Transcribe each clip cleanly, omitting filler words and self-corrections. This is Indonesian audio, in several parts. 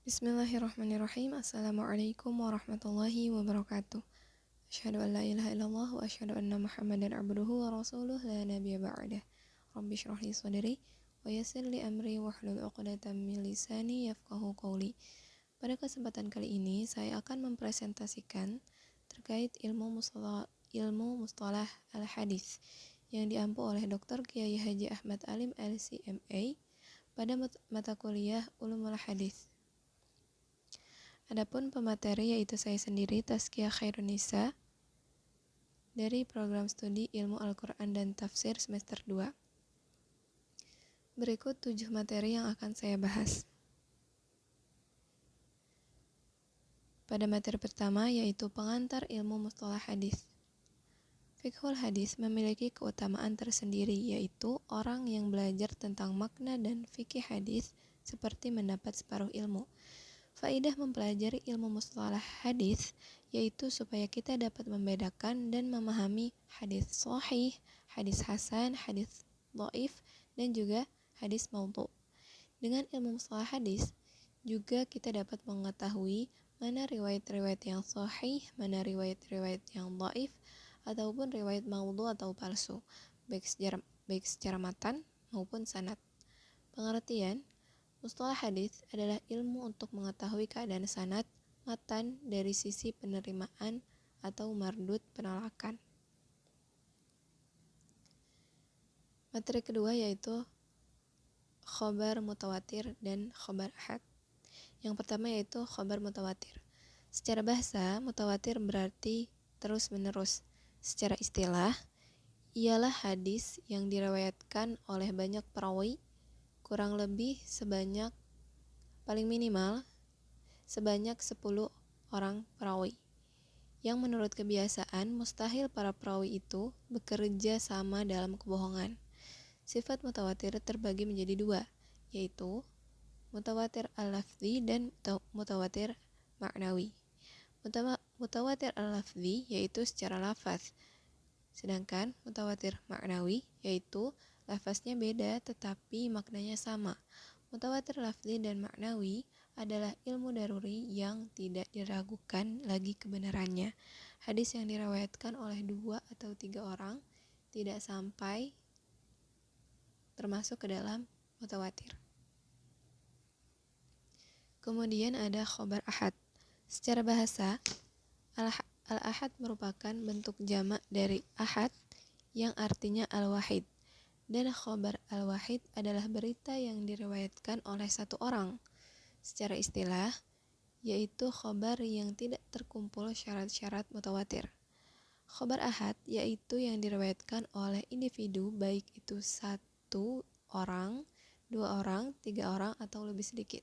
Bismillahirrahmanirrahim. Assalamualaikum warahmatullahi wabarakatuh. Asyhadu an la ilaha illallah wa asyhadu anna Muhammadan abduhu wa rasuluh la nabiyya ba'dah. Rabbi shrah li sadri wa yassir li amri wahlul 'uqdatam min lisani yafqahu qawli. Pada kesempatan kali ini saya akan mempresentasikan terkait ilmu mustalah al-hadis yang diampu oleh Dr. Kiai Haji Ahmad Alim LCMA pada mata kuliah Ulumul Hadis. Adapun pemateri yaitu saya sendiri, Tazkiyah Khairunisa, dari program studi Ilmu Al-Quran dan Tafsir semester 2. Berikut 7 materi yang akan saya bahas. Pada materi pertama yaitu pengantar ilmu mustalah hadis. Fiqhul hadis memiliki keutamaan tersendiri, yaitu orang yang belajar tentang makna dan fikih hadis seperti mendapat separuh ilmu. Faidah mempelajari ilmu mustalah hadis yaitu supaya kita dapat membedakan dan memahami hadis sahih, hadis hasan, hadis dhaif, dan juga hadis maudhu. Dengan ilmu mustalah hadis juga kita dapat mengetahui mana riwayat-riwayat yang sahih, mana riwayat-riwayat yang dhaif, ataupun riwayat maudhu atau palsu, baik secara matan maupun sanad. Pengertian: mustalah hadis adalah ilmu untuk mengetahui keadaan sanad, matan dari sisi penerimaan atau mardud penolakan. Materi kedua yaitu khobar mutawatir dan khobar ahad. Yang pertama yaitu khobar mutawatir. Secara bahasa, mutawatir berarti terus-menerus. Secara istilah, ialah hadis yang diriwayatkan oleh banyak perawi, kurang lebih paling minimal sebanyak 10 orang perawi, yang menurut kebiasaan mustahil para perawi itu bekerja sama dalam kebohongan. Sifat mutawatir terbagi menjadi 2, yaitu mutawatir al-lafzi dan mutawatir ma'nawi. Mutawatir al-lafzi yaitu secara lafaz, sedangkan mutawatir ma'nawi yaitu lafaznya beda tetapi maknanya sama. Mutawatir lafzi dan ma'nawi adalah ilmu daruri yang tidak diragukan lagi kebenarannya. Hadis yang diriwayatkan oleh 2 atau 3 orang tidak sampai termasuk ke dalam mutawatir. Kemudian ada khobar ahad. Secara bahasa, al-ahad merupakan bentuk jamak dari ahad yang artinya al-wahid. Dan khobar al-wahid adalah berita yang diriwayatkan oleh satu orang. Secara istilah, yaitu khobar yang tidak terkumpul syarat-syarat mutawatir. Khobar ahad yaitu yang diriwayatkan oleh individu, baik itu 1 orang, 2 orang, 3 orang, atau lebih sedikit.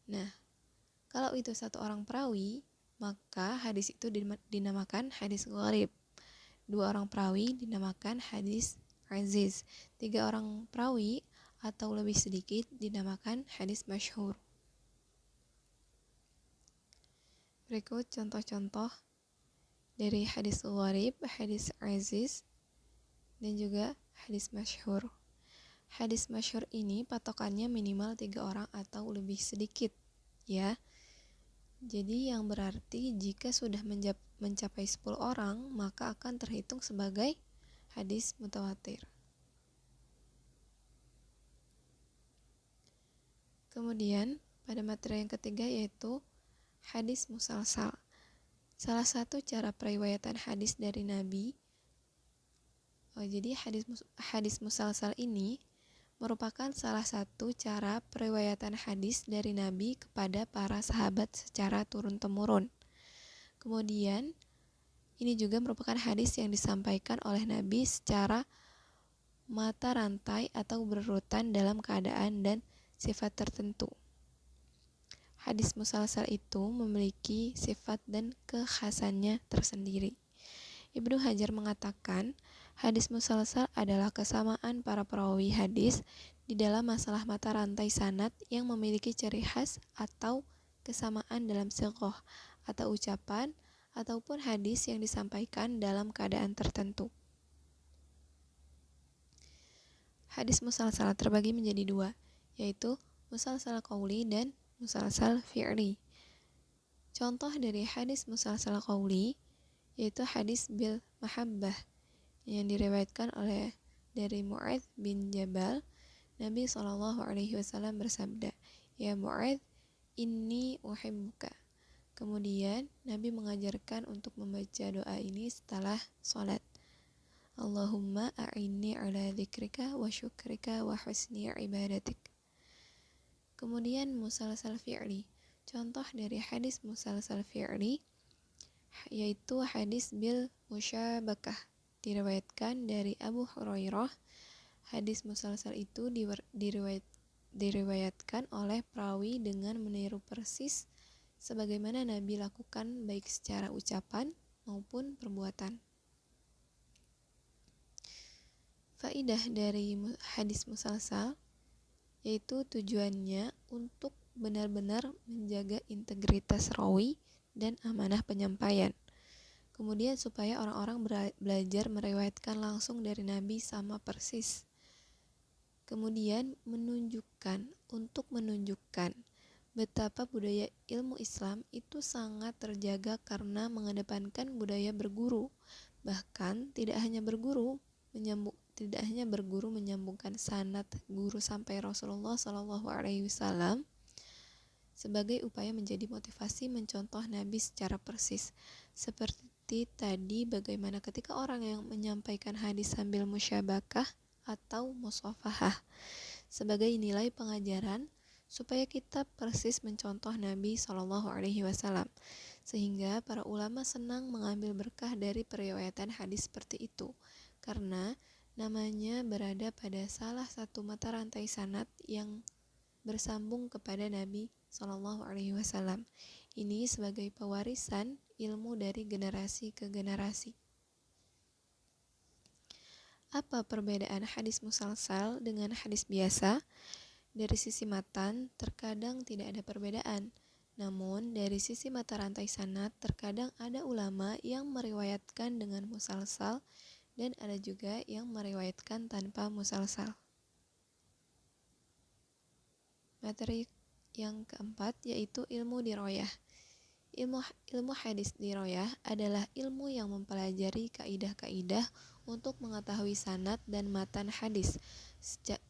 Nah, kalau itu 1 orang perawi, maka hadis itu dinamakan hadis gharib. 2 orang perawi dinamakan hadis aziz. 3 orang perawi atau lebih sedikit dinamakan hadis masyhur. Berikut contoh-contoh dari hadis gharib, hadis aziz, dan juga hadis masyhur. Hadis masyhur ini patokannya minimal 3 orang atau lebih sedikit, ya. Jadi yang berarti jika sudah mencapai 10 orang, maka akan terhitung sebagai hadis mutawatir. Kemudian pada materi yang ketiga yaitu hadis musalsal. Salah satu cara periwayatan hadis dari Nabi. Jadi hadis musalsal ini merupakan salah satu cara periwayatan hadis dari Nabi kepada para sahabat secara turun-temurun. Kemudian, ini juga merupakan hadis yang disampaikan oleh Nabi secara mata rantai atau berurutan dalam keadaan dan sifat tertentu. Hadis musalsal itu memiliki sifat dan kekhasannya tersendiri. Ibnu Hajar mengatakan, hadis musalsal adalah kesamaan para perawi hadis di dalam masalah mata rantai sanad yang memiliki ciri khas atau kesamaan dalam sighah atau ucapan ataupun hadis yang disampaikan dalam keadaan tertentu. Hadis musalsal terbagi menjadi 2, yaitu musalsal qauli dan musalsal fi'li. Contoh dari hadis musalsal qauli yaitu hadis bil mahabbah yang diriwayatkan oleh dari Mu'adz bin Jabal. Nabi SAW bersabda, "Ya Mu'adz, inni uhibbuka." Kemudian Nabi mengajarkan untuk membaca doa ini setelah sholat. Allahumma a'inni ala dzikrika wa syukrika wa husni ibadatik. Kemudian musalsal fi'li. Contoh dari hadis musalsal fi'li yaitu hadis bil musyabakah, diriwayatkan dari Abu Hurairah. Hadis musalsal itu diriwayatkan oleh perawi dengan meniru persis sebagaimana Nabi lakukan baik secara ucapan maupun perbuatan. Faidah dari hadis musalsal yaitu tujuannya untuk benar-benar menjaga integritas rawi dan amanah penyampaian. Kemudian supaya orang-orang belajar meriwayatkan langsung dari Nabi sama persis. Kemudian menunjukkan betapa budaya ilmu Islam itu sangat terjaga karena mengedepankan budaya berguru. Bahkan tidak hanya berguru menyambungkan sanad guru sampai Rasulullah SAW sebagai upaya menjadi motivasi mencontoh Nabi secara persis. Seperti tadi bagaimana ketika orang yang menyampaikan hadis sambil musyabakah atau musafahah sebagai nilai pengajaran supaya kita persis mencontoh Nabi SAW. Sehingga para ulama senang mengambil berkah dari periwayatan hadis seperti itu, karena namanya berada pada salah satu mata rantai sanad yang bersambung kepada Nabi SAW. Ini sebagai pewarisan ilmu dari generasi ke generasi. Apa perbedaan hadis musalsal dengan hadis biasa? Dari sisi matan, terkadang tidak ada perbedaan. Namun, dari sisi mata rantai sanad, terkadang ada ulama yang meriwayatkan dengan musalsal dan ada juga yang meriwayatkan tanpa musalsal. Materi yang keempat yaitu ilmu diroyah. Ilmu hadis diroyah adalah ilmu yang mempelajari kaidah-kaidah untuk mengetahui sanad dan matan hadis,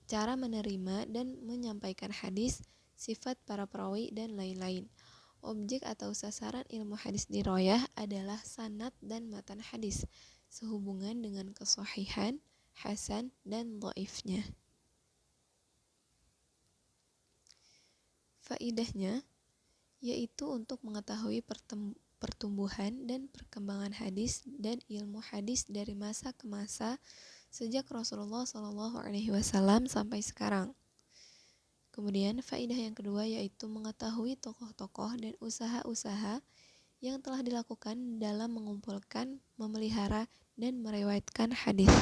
cara menerima dan menyampaikan hadis, sifat para perawi, dan lain-lain. Objek atau sasaran ilmu hadis diroyah adalah sanad dan matan hadis, sehubungan dengan kesahihan, hasan, dan dhaifnya. Faidahnya yaitu untuk mengetahui pertumbuhan dan perkembangan hadis dan ilmu hadis dari masa ke masa sejak Rasulullah SAW sampai sekarang. Kemudian faidah yang kedua yaitu mengetahui tokoh-tokoh dan usaha-usaha yang telah dilakukan dalam mengumpulkan, memelihara, dan meriwayatkan hadis.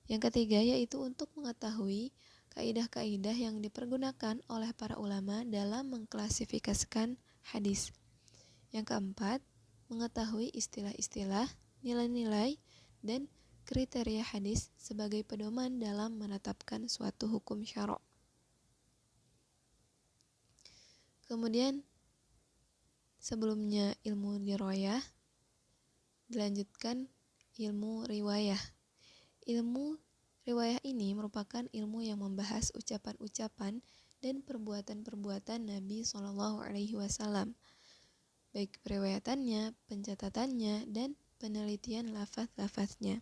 Yang ketiga yaitu untuk mengetahui kaidah-kaidah yang dipergunakan oleh para ulama dalam mengklasifikasikan hadis. Yang keempat, mengetahui istilah-istilah, nilai-nilai, dan kriteria hadis sebagai pedoman dalam menetapkan suatu hukum syara'. Kemudian, sebelumnya ilmu diroyah, dilanjutkan ilmu riwayah. Ilmu riwayah ini merupakan ilmu yang membahas ucapan-ucapan dan perbuatan-perbuatan Nabi SAW, baik periwayatannya, pencatatannya, dan penelitian lafaz-lafaznya.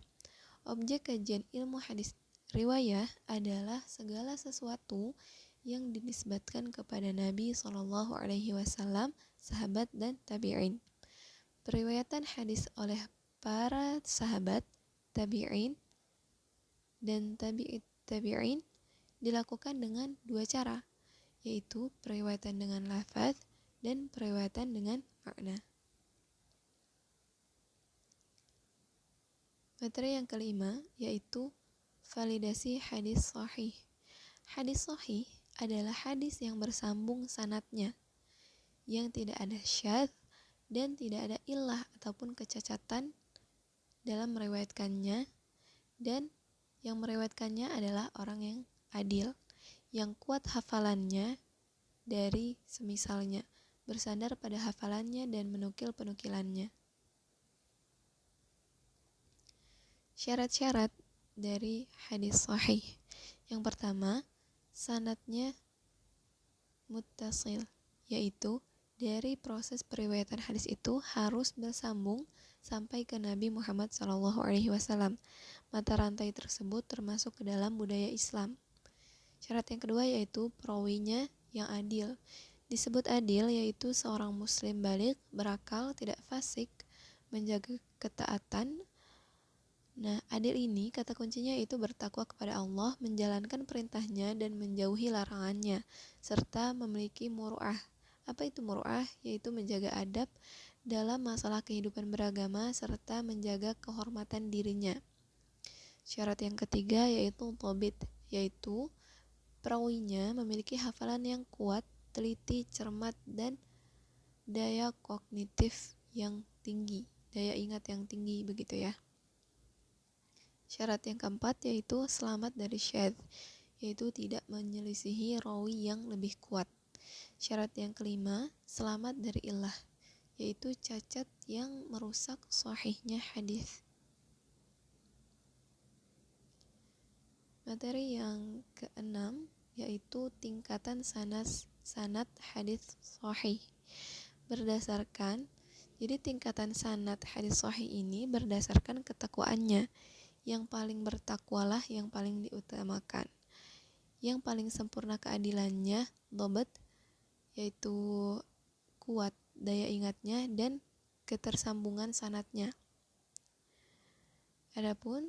Objek kajian ilmu hadis riwayah adalah segala sesuatu yang dinisbatkan kepada Nabi SAW, sahabat, dan tabi'in. Periwayatan hadis oleh para sahabat, tabi'in, dan tabi'in dilakukan dengan dua cara, yaitu periwayatan dengan lafaz dan periwayatan dengan makna. Materi yang kelima yaitu validasi hadis sahih. Hadis sahih adalah hadis yang bersambung sanadnya, yang tidak ada syadz dan tidak ada illah ataupun kecacatan dalam meriwayatkannya, dan yang meriwayatkannya adalah orang yang adil, yang kuat hafalannya, dari semisalnya, bersandar pada hafalannya dan menukil penukilannya. Syarat-syarat dari hadis sahih. Yang pertama, sanadnya muttasil, yaitu dari proses periwayatan hadis itu harus bersambung sampai ke Nabi Muhammad SAW. Mata rantai tersebut termasuk ke dalam budaya Islam. Syarat yang kedua yaitu perawinya yang adil. Disebut adil yaitu seorang muslim balik, berakal, tidak fasik, menjaga ketaatan. Nah, adil ini kata kuncinya itu bertakwa kepada Allah, menjalankan perintahnya dan menjauhi larangannya, serta memiliki muru'ah. Apa itu muru'ah? Yaitu menjaga adab dalam masalah kehidupan beragama serta menjaga kehormatan dirinya. Syarat yang ketiga yaitu thabit, yaitu perawinya memiliki hafalan yang kuat, teliti, cermat, dan daya kognitif yang tinggi, daya ingat yang tinggi, begitu ya. Syarat yang keempat yaitu selamat dari syadz, yaitu tidak menyelisihi rawi yang lebih kuat. Syarat yang kelima, selamat dari illah, yaitu cacat yang merusak sahihnya hadis. Materi yang keenam yaitu tingkatan sanad hadis sahih. Jadi tingkatan sanad hadis sahih ini berdasarkan ketakwaannya. Yang paling bertakwalah yang paling diutamakan. Yang paling sempurna keadilannya, dhabt, yaitu kuat daya ingatnya dan ketersambungan sanadnya. Adapun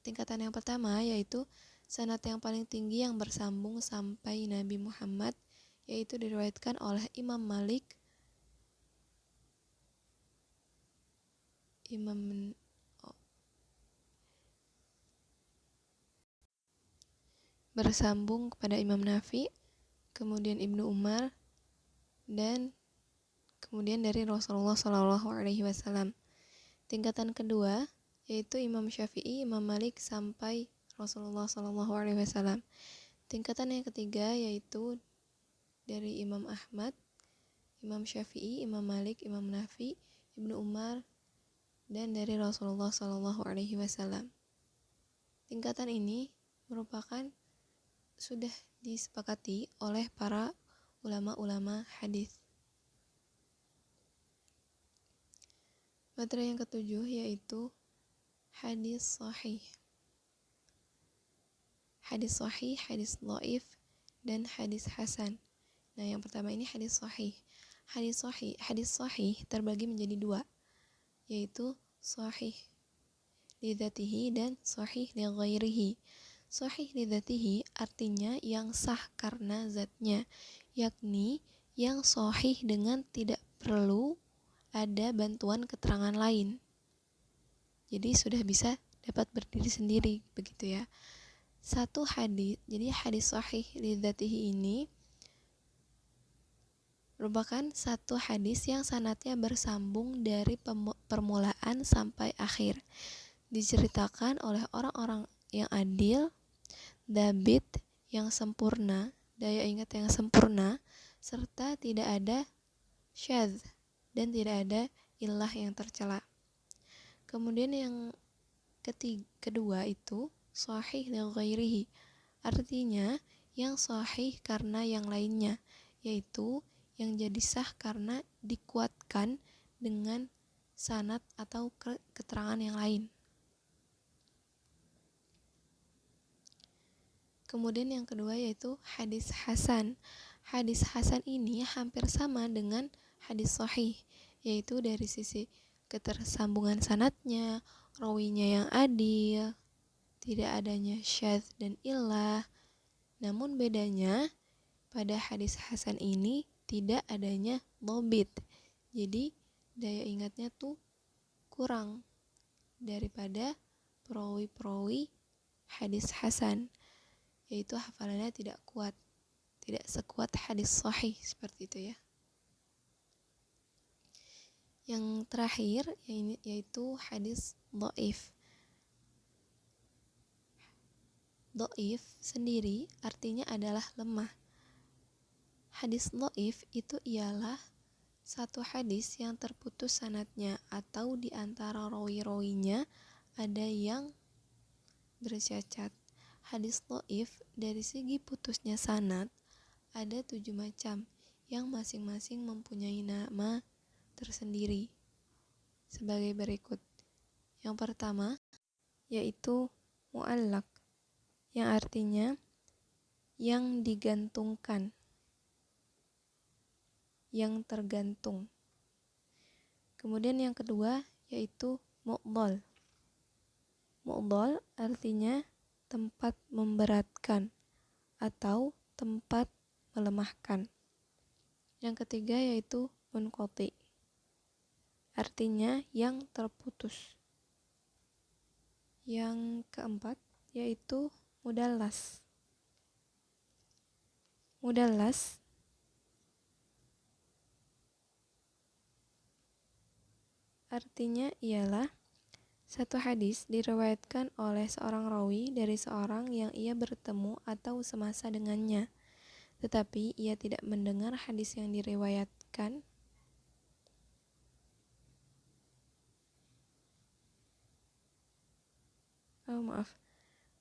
tingkatan yang pertama yaitu sanad yang paling tinggi yang bersambung sampai Nabi Muhammad, yaitu diriwayatkan oleh Imam Malik, bersambung kepada Imam Nafi, kemudian Ibnu Umar, dan kemudian dari Rasulullah SAW. Tingkatan kedua yaitu Imam Syafi'i, Imam Malik sampai Rasulullah SAW. Tingkatan yang ketiga yaitu dari Imam Ahmad, Imam Syafi'i, Imam Malik, Imam Nafi, Ibnu Umar, dan dari Rasulullah SAW. Tingkatan ini merupakan sudah disepakati oleh para ulama-ulama hadis. Materi yang ketujuh yaitu hadis sahih. Hadis sahih, hadis dhaif, dan hadis hasan. Nah, yang pertama ini hadis sahih. Hadis sahih terbagi menjadi dua, yaitu sahih li dzatihi dan sahih li ghairihi. Sahih li dzatihi artinya yang sah karena zatnya, yakni yang sahih dengan tidak perlu ada bantuan keterangan lain. Jadi sudah bisa dapat berdiri sendiri, begitu ya. Satu hadis, jadi hadis sahih li dzatihi ini merupakan satu hadis yang sanadnya bersambung dari permulaan sampai akhir. Diceritakan oleh orang-orang yang adil, dabit yang sempurna, daya ingat yang sempurna, serta tidak ada syadz dan tidak ada illah yang tercela. Kemudian yang kedua itu sahih li ghairihi, artinya yang sahih karena yang lainnya, yaitu yang jadi sah karena dikuatkan dengan sanad atau keterangan yang lain. Kemudian yang kedua yaitu hadis hasan. Hadis hasan ini hampir sama dengan hadis sahih, yaitu dari sisi ketersambungan sanadnya, rawinya yang adil, tidak adanya syadz dan illah. Namun bedanya pada hadis hasan ini tidak adanya dhabit. Jadi daya ingatnya tuh kurang daripada perawi-perawi hadis hasan, yaitu hafalannya tidak kuat, tidak sekuat hadis sahih, seperti itu ya. Yang terakhir yaitu hadis dhaif. Dhaif sendiri artinya adalah lemah. Hadis dhaif itu ialah satu hadis yang terputus sanadnya atau di antara rawi-rawinya ada yang bercacat. Hadis dhaif dari segi putusnya sanad ada 7 macam yang masing-masing mempunyai nama tersendiri sebagai berikut. Yang pertama yaitu mu'allaq, yang artinya yang digantungkan, yang tergantung. Kemudian yang kedua yaitu mu'dhal. Mu'dhal artinya tempat memberatkan atau tempat melemahkan. Yang ketiga yaitu munqati, artinya yang terputus. Yang keempat yaitu mudallas. Mudallas artinya ialah satu hadis diriwayatkan oleh seorang rawi dari seorang yang ia bertemu atau semasa dengannya, tetapi ia tidak mendengar hadis yang diriwayatkan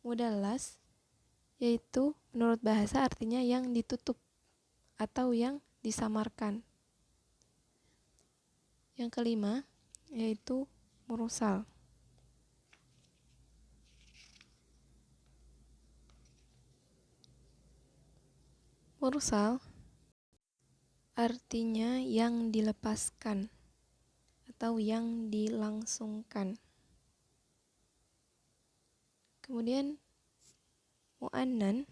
mudallas yaitu menurut bahasa artinya yang ditutup atau yang disamarkan. Yang kelima yaitu mursal. Mursal artinya yang dilepaskan atau yang dilangsungkan. Kemudian mu'annan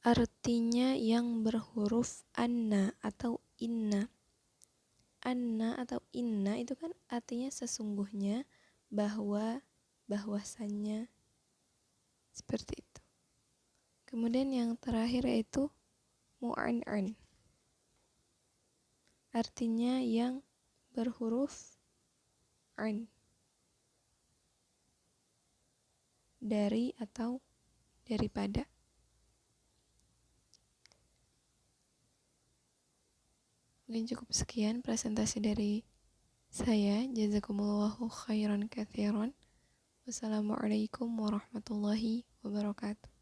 artinya yang berhuruf anna atau inna. Anna atau inna itu kan artinya sesungguhnya, bahwa, bahwasannya, seperti itu. Kemudian yang terakhir yaitu mu'an'an, artinya yang berhuruf an, dari atau daripada. Mungkin cukup sekian presentasi dari saya. Jazakumullahu khairan katsiran. Wassalamualaikum warahmatullahi wabarakatuh.